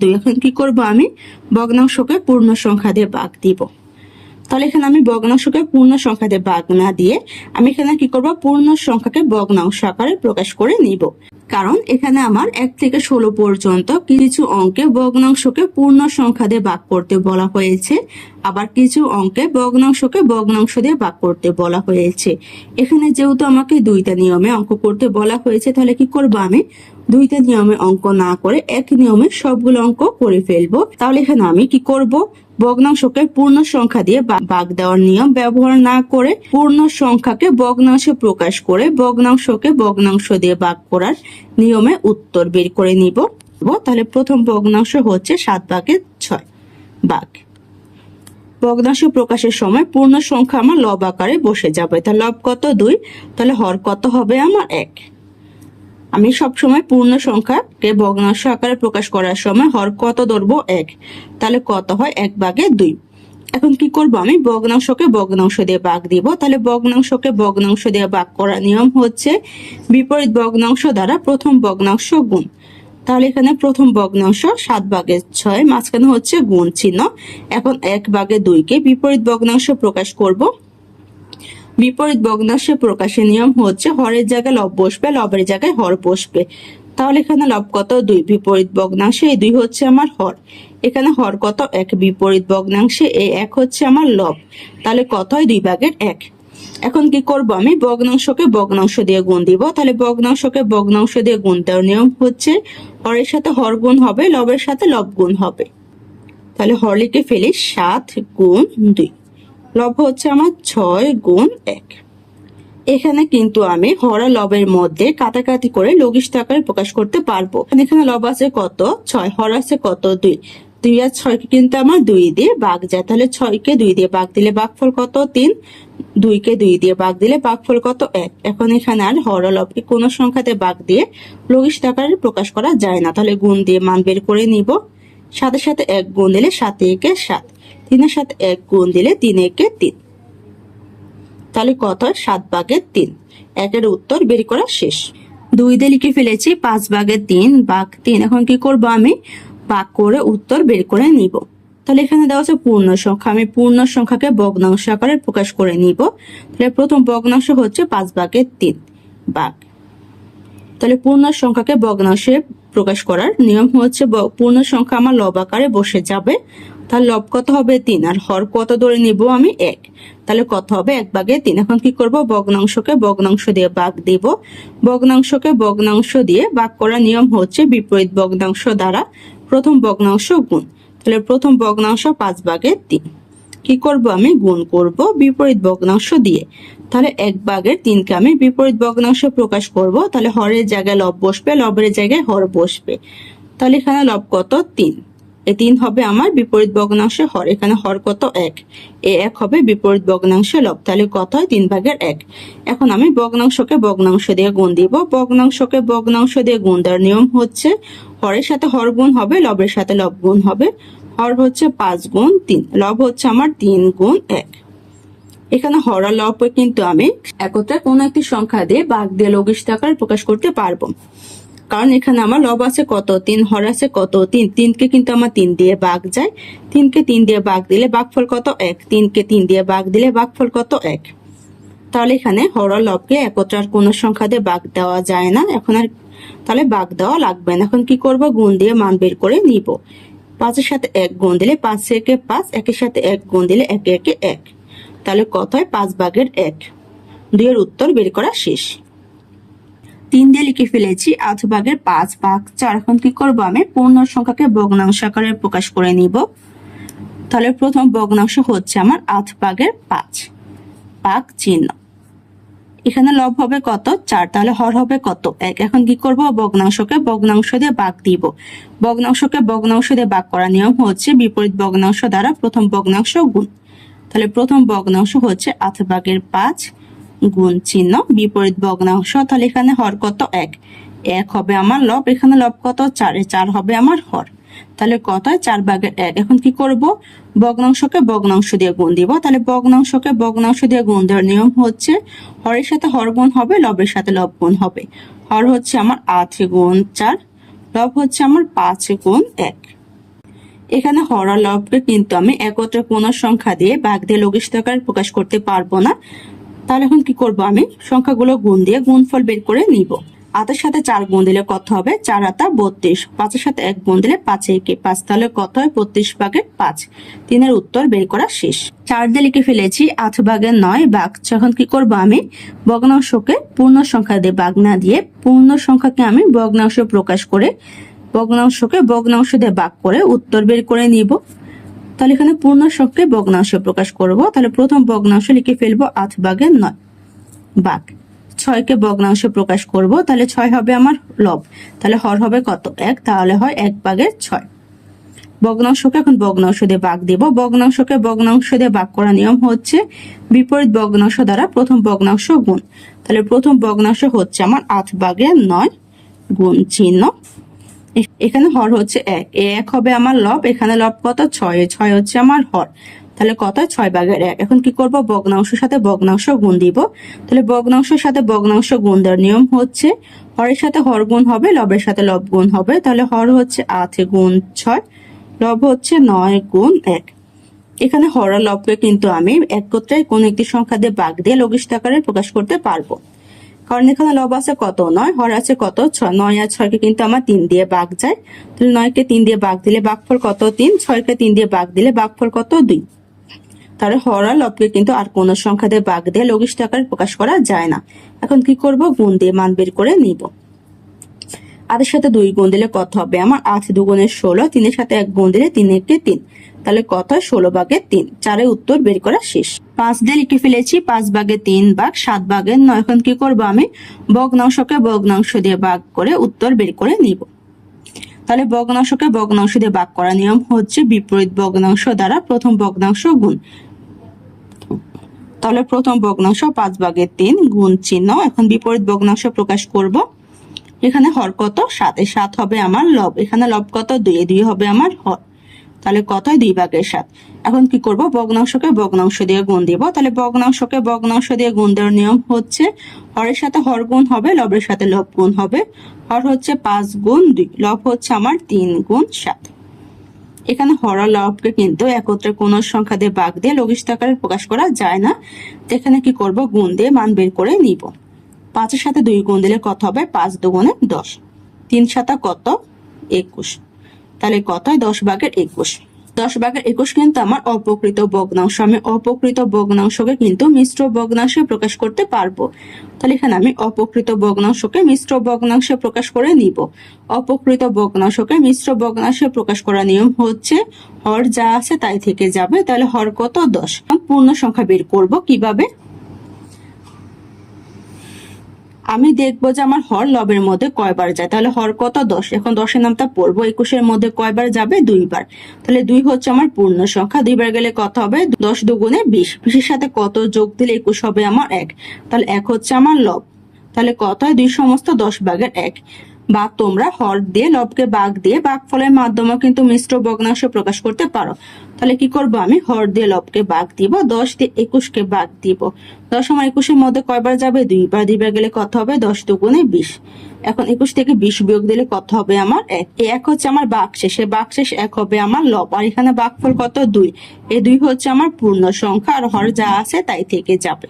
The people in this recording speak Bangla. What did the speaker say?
2। এখন কি করব, আমি ভগ্নাংশকে পূর্ণ সংখ্যা দিয়ে ভাগ দিব। তাহলে এখানে আমি ভগ্নাংশকে পূর্ণ সংখ্যা দিয়ে ভাগ না দিয়ে আমি এখানে কি করব, পূর্ণ সংখ্যাকে ভগ্নাংশ আকারে প্রকাশ করে নিব। কারণ এখানে আমার 1 থেকে 16 পর্যন্ত কিছু অঙ্কে ভগ্নাংশকে পূর্ণ সংখ্যা দিয়ে ভাগ করতে বলা হয়েছে, আবার কিছু অঙ্কে ভগ্নাংশকে ভগ্নাংশ দিয়ে ভাগ করতে বলা হয়েছে। এখানে যেহেতু আমাকে দুইটা নিয়মে অঙ্ক করতে বলা হয়েছে, তাহলে কি করব, আমি দুইটা নিয়মে অঙ্ক না করে এক নিয়মে সবগুলো অঙ্ক করে ফেলবো। তাহলে এখানে আমি কি করব, ভগ্নাংশকে পূর্ণ সংখ্যা দিয়ে ভাগ দেওয়ার নিয়ম ব্যবহার না করে পূর্ণ সংখ্যাকে ভগ্নাংশে প্রকাশ করে ভগ্নাংশকে ভগ্নাংশ দিয়ে ভাগ করার নিয়মে উত্তর বের করে নিব। তাহলে প্রথম ভগ্নাংশ হচ্ছে 7/6 ভাগ। ভগ্নাংশ প্রকাশের সময় পূর্ণ সংখ্যা আমার লব আকারে বসে যাবে। তাহলে লব কত, 2। তাহলে হর কত হবে আমার 1। আমি সবসময় পূর্ণ সংখ্যাকে ভগ্নাংশ আকারে প্রকাশ করার সময় হর কত ধরবো, 1। তাহলে কত হয়, 1/2। এখন কি করব, আমি ভগ্নাংশকে ভগ্নাংশ দিয়ে ভাগ দিব। তাহলে ভগ্নাংশকে ভগ্নাংশ দিয়ে ভাগ করার নিয়ম হচ্ছে বিপরীত ভগ্নাংশ দ্বারা প্রথম ভগ্নাংশ গুণ। তাহলে এখানে প্রথম ভগ্নাংশ 7/6, মাঝখানে হচ্ছে গুণ চিহ্ন। এখন 1/2 কে বিপরীত ভগ্নাংশ প্রকাশ করব। বিপরীত ভগ্নাংশ প্রকাশের নিয়ম হচ্ছে হরের জায়গায় লব বসবে, লবের জায়গায় হর বসবে। তাহলে এখানে লব কত, 2, বিপরীত ভগ্নাংশে এই 2 হচ্ছে আমার হর। এখানে হর কত, 1, বিপরীত ভগ্নাংশে এই 1 হচ্ছে আমার লব। তাহলে কত হয়, 2/1। এখন কি করব, আমি ভগ্নাংশকে ভগ্নাংশ দিয়ে গুণ দিব। তাহলে ভগ্নাংশকে ভগ্নাংশ দিয়ে গুণ দেওয়ার নিয়ম হচ্ছে হরের সাথে হর গুণ হবে, লবের সাথে লব গুণ হবে। তাহলে হর লিখে ফেলি 7 গুণ 2, লব হচ্ছে আমার 6 গুণ 1। এখানে কিন্তু আমি হর আর লবের মধ্যে কাটাকাটি করে লঘিষ্ঠ আকারে প্রকাশ করতে পারবো। এখানে লব আছে কত, 6, হর আছে কত, 2। 2 আর 6 কে কিন্তু আমার 2 দিয়ে ভাগ যায়। তাহলে 6 কে 2 দিয়ে ভাগ দিলে ভাগফল কত, 3। 2 কে 2 দিয়ে ভাগ দিলে ভাগফল কত, 1। এখন এখানে আর হর আর লবকে কোনো সংখ্যাতে ভাগ দিয়ে লঘিষ্ঠ আকারে প্রকাশ করা যায় না। তাহলে গুণ দিয়ে মান বের করে নিব। 7 এর সাথে 1 গুণ দিলে 7 একে 7, 3 এর সাথে 1 গুণ দিলে 3 একে 3। তাহলে কত হয়, 7/3। 1-এর উত্তর বের করা শেষ। 2 দিয়ে লিখে ফেলেছি 5/3 ভাগ 3। এখন কি করব, আমি ভাগ করে উত্তর বের করে নিব। তাহলে এখানে দেওয়া আছে পূর্ণ সংখ্যা, আমি পূর্ণ সংখ্যাকে ভগ্নাংশ আকারে প্রকাশ করে নিব। তাহলে প্রথম ভগ্নাংশ হচ্ছে 5/3 ভাগ। তাহলে পূর্ণ সংখ্যাকে ভগ্নাংশে প্রকাশ করার নিয়ম হচ্ছে পূর্ণ সংখ্যা আমার লব আকারে বসে যাবে। তাহলে লব কত হবে, 3, আর হর কত ধরে নিব আমি, 1। তাহলে কত হবে, 1/3। এখন কি করব, ভগ্নাংশকে ভগ্নাংশ দিয়ে ভাগ দিব। ভগ্নাংশকে ভগ্নাংশ দিয়ে ভাগ করার নিয়ম হচ্ছে বিপরীত ভগ্নাংশ দ্বারা প্রথম ভগ্নাংশ গুণ। তাহলে প্রথম ভগ্নাংশ 5/3 কি করব, আমি গুণ করব বিপরীত ভগ্নাংশ দিয়ে। তাহলে 1/3 কে আমি বিপরীত ভগ্নাংশ প্রকাশ করব। তাহলে হরের জায়গায় লব বসবে, লবের জায়গায় হর বসবে। তাহলে এখানে লব কত, 3। এই 3 হবে আমার বিপরীত ভগ্নাংশে হর। এখানে হর কত, 1। এই 1 হবে বিপরীত ভগ্নাংশে লব। তাহলে কত হয়, 3/1। এখন আমি ভগ্নাংশকে ভগ্নাংশ দিয়ে গুণ দিব। ভগ্নাংশকে ভগ্নাংশ দিয়ে গুণ দেওয়ার নিয়ম হচ্ছে হরের সাথে হর গুণ হবে, লবের সাথে লব গুণ হবে। হর হচ্ছে 5 গুণ 3, লব হচ্ছে আমার 3 গুণ 1। এখানে হর আর লব কিন্তু আমি একত্রে কোন একটি সংখ্যা দিয়ে ভাগ দিয়ে লঘিষ্ঠ আকারে প্রকাশ করতে পারবো। কারণ এখানে আমার লব আছে কত, 3, হর আছে কত, 3। 3 কে কিন্তু আমার 3 দিয়ে ভাগ যায়। 3 কে 3 দিয়ে ভাগ দিলে ভাগফল কত, 1। 3 কে 3 দিয়ে ভাগ দিলে ভাগফল কত, 1। তাহলে এখানে হর আর লবকে একত্রে আর কোন সংখ্যা দিয়ে ভাগ দেওয়া যায় না। এখন আর তাহলে ভাগ দেওয়া লাগবে না। এখন কি করব, গুণ দিয়ে মান বের করে নিব। 5 এর সাথে 1 গুণ দিলে 5 একে 5, 1 এর সাথে 1 গুণ দিলে 1 একে 1। তাহলে কত হয়, 5/1। 2 এর উত্তর বের করা শেষ। 3 দিয়ে লিখে ফেলেছি 8/5 ভাগ 4। এখন কি করব, আমি পূর্ণ সংখ্যাকে ভগ্নাংশ আকারে প্রকাশ করে নিব। তাহলে প্রথম ভগ্নাংশ হচ্ছে আমার 8/5 ভাগ চিহ্ন। এখানে লব হবে কত, 4। তাহলে হর হবে কত, 1। এখন কি করব, ভগ্নাংশকে ভগ্নাংশ দিয়ে ভাগ দিব। ভগ্নাংশকে ভগ্নাংশ দিয়ে ভাগ করার নিয়ম হচ্ছে বিপরীত ভগ্নাংশ দ্বারা প্রথম ভগ্নাংশ গুণ। তাহলে প্রথম ভগ্নাংশ হচ্ছে 8/5 গুণ চিহ্ন বিপরীত ভগ্নাংশ। তাহলে এখানে হর কত, 1। 1 হবে আমার লব। এখানে লব কত, 4। 4 হবে আমার হর। তাহলে কত হয়, 4/1। এখন কি করব, ভগ্নাংশকে ভগ্নাংশ দিয়ে গুণ দিব। তাহলে ভগ্নাংশকে ভগ্নাংশ দিয়ে গুণ দেওয়ার নিয়ম হচ্ছে হরের সাথে হর গুণ হবে, লবের সাথে লব গুণ হবে। হর হচ্ছে আমার 8 গুণ 4, লব হচ্ছে আমার 5 গুণ 1। এখানে হর আর লবকে কিন্তু আমি একত্রে পূর্ণ সংখ্যা দিয়ে ভাগ দিয়ে লঘিষ্ঠ আকারে প্রকাশ করতে পারবো না। তাহলে এখন কি করব, আমি সংখ্যাগুলো গুণ দিয়ে গুণফল বের করে নিব। 8 সাথে 4 গুণ দিলে কত হবে? 4 8 32। 5 সাথে 1 গুণ দিলে 5 একে 5, তাহলে কত হয়? 32/5। 3 এর উত্তর বের করা শেষ। 4 দিয়ে লিখে ফেলেছি 8/9 ভাগ। এখন কি করব, আমি ভগ্নাংশকে পূর্ণ সংখ্যা দিয়ে ভাগ না দিয়ে পূর্ণ সংখ্যাকে আমি ভগ্নাংশ প্রকাশ করে ভগ্নাংশকে ভগ্নাংশ দিয়ে ভাগ করে উত্তর বের করে নিব। তাহলে এখানে পূর্ণ সংখ্যাকে ভগ্নাংশ প্রকাশ করব। তাহলে প্রথম ভগ্নাংশ লিখে ফেলবো 8/9 ভাগ 6কে ভগ্নাংশ প্রকাশ করব। তাহলে 6 হবে আমার লব, তাহলে হর হবে কত? 1, তাহলে হয় 1/6। ভগ্নাংশকে এখন ভগ্নাংশ দিয়ে ভাগ দিব। ভগ্নাংশকে ভগ্নাংশ দিয়ে ভাগ করার নিয়ম হচ্ছে বিপরীত ভগ্নাংশ দ্বারা প্রথম ভগ্নাংশ গুণ। তাহলে প্রথম ভগ্নাংশ হচ্ছে আমার 8/9 গুণ চিহ্ন, এখানে হর হচ্ছে 1, 1 হবে আমার লব, এখানে লব কত? 6, 6 হচ্ছে আমার হর, তাহলে কত? 6/1। এখন কি করব, ভগ্নাংশের সাথে ভগ্নাংশ গুণ দিব। তাহলে ভগ্নাংশের সাথে ভগ্নাংশ গুণ দেওয়ার নিয়ম হচ্ছে হরের সাথে হর গুণ হবে, লবের সাথে লব গুণ হবে। তাহলে হর হচ্ছে 8 গুণ 6, লব হচ্ছে 9 গুণ 1। এখানে হর আর লবকে কিন্তু আমি একত্রে কোন একটি সংখ্যা দিয়ে ভাগ দিয়ে লঘিষ্ঠ আকারে প্রকাশ করতে পারবো, কারণ এখানে লব আছে কত? 9, হর আছে কত? 6। 9 আর 6কে কিন্তু আমার 3 দিয়ে ভাগ যায়, তাহলে 9কে 3 দিয়ে ভাগ দিলে ভাগফল কত? 3। 6কে 3 দিয়ে ভাগ দিলে ভাগফল কত? 2। তাহলে হর আর লবকে কিন্তু আর কোন সংখ্যা দিয়ে ভাগ দিয়ে লঘিষ্ঠ আকারে প্রকাশ করা যায় না। এখন কি করব, গুণ দিয়ে মান বের করে নিব। 8 এর সাথে 2 গুণ দিলে কত হবে আমার? 8 2 16। 3 এর সাথে 1 গুণ দিলে 3 একে 3, তাহলে কত হয়? 16/3। 4 এর উত্তর বের করা শেষ। 5 দিয়ে লিখে ফেলেছি 5/3 ভাগ 7/9। এখন কি করব, আমি ভগ্নাংশকে ভগ্নাংশ দিয়ে ভাগ করে উত্তর বের করে নিব। তাহলে ভগ্নাংশকে ভগ্নাংশ দিয়ে ভাগ করার নিয়ম হচ্ছে বিপরীত ভগ্নাংশ দ্বারা প্রথম ভগ্নাংশ গুণ। তাহলে প্রথম ভগ্নাংশ 5/3 গুণ চিহ্ন, এখন বিপরীত ভগ্নাংশ প্রকাশ করব। এখানে হর কত? 7, 7 হবে আমার লব, এখানে লব কত? 2, 2 হবে আমার হর, তাহলে কত হয়? 2/7। এখন কি করব, ভগ্নাংশকে ভগ্নাংশ দিয়ে গুণ দিব। তাহলে ভগ্নাংশকে ভগ্নাংশ দিয়ে গুণ দেওয়ার নিয়ম হচ্ছে হরের সাথে হর গুণ হবে, লবের সাথে লব গুণ হবে। হর হচ্ছে 5 গুণ 2, লব হচ্ছে আমার 3 গুণ 7। এখানে হর আর লবকে কিন্তু একত্রে কোন সংখ্যা দিয়ে ভাগ দিয়ে লঘিষ্ঠ আকারে প্রকাশ করা যায় না। এখানে কি করব, গুণ দিয়ে মান বের করে নিব। 5 এর সাথে 2 গুণ দিলে কত হবে? 5 2 10। 3 7 কত? 21, তাহলে কত হয়? 10/21। 10/21 কিন্তু আমার অপকৃত ভগ্নাংশ। আমি অপকৃত ভগ্নাংশকে কিন্তু মিশ্র ভগ্নাংশে প্রকাশ করতে পারবো। তাহলে এখানে আমি অপকৃত ভগ্নাংশকে মিশ্র ভগ্নাংশে প্রকাশ করে নিব। অপকৃত ভগ্নাংশকে মিশ্র ভগ্নাংশে প্রকাশ করার নিয়ম হচ্ছে হর যা আছে তাই থেকে যাবে। তাহলে হর কত? 10। পূর্ণ সংখ্যা বের করব কিভাবে? আমি দেখবো যে আমার হর লবের মধ্যে কয়বার যায়। তাহলে হর কত? 10। এখন 10 এর নামটা পড়বো। 21 এর মধ্যে কয়বার যাবে? 2 বার। তাহলে 2 হচ্ছে আমার পূর্ণ সংখ্যা, 2 বার গেলে কত হবে? 10 2 20। 20 এর সাথে কত যোগ দিলে 21 হবে আমার 1, তাহলে 1 হচ্ছে আমার লব। তাহলে কত হয়? 2 সমস্ত 10/1। বা তোমরা হর দিয়ে লবকে ভাগ দিয়ে ভাগফলের মাধ্যমে কিন্তু মিশ্র ভগ্নাংশ প্রকাশ করতে পারো। তাহলে কি করব, আমি হর দিয়ে লবকে ভাগ দিব, 10 দিয়ে 21কে ভাগ দিব। 10 আমার 21 এর মধ্যে কয়বার যাবে? 2 বার। 2 বার গেলে কত হবে? 10 2 20। এখন 21 থেকে 20 বিয়োগ দিলে কত হবে আমার? 1। এই 1 হচ্ছে আমার ভাগশেষ, এই ভাগশেষ 1 হবে আমার লব, আর এখানে ভাগফল কত? 2। এই 2 হচ্ছে আমার পূর্ণ সংখ্যা, আর হর যা আছে তাই থেকে যাবে।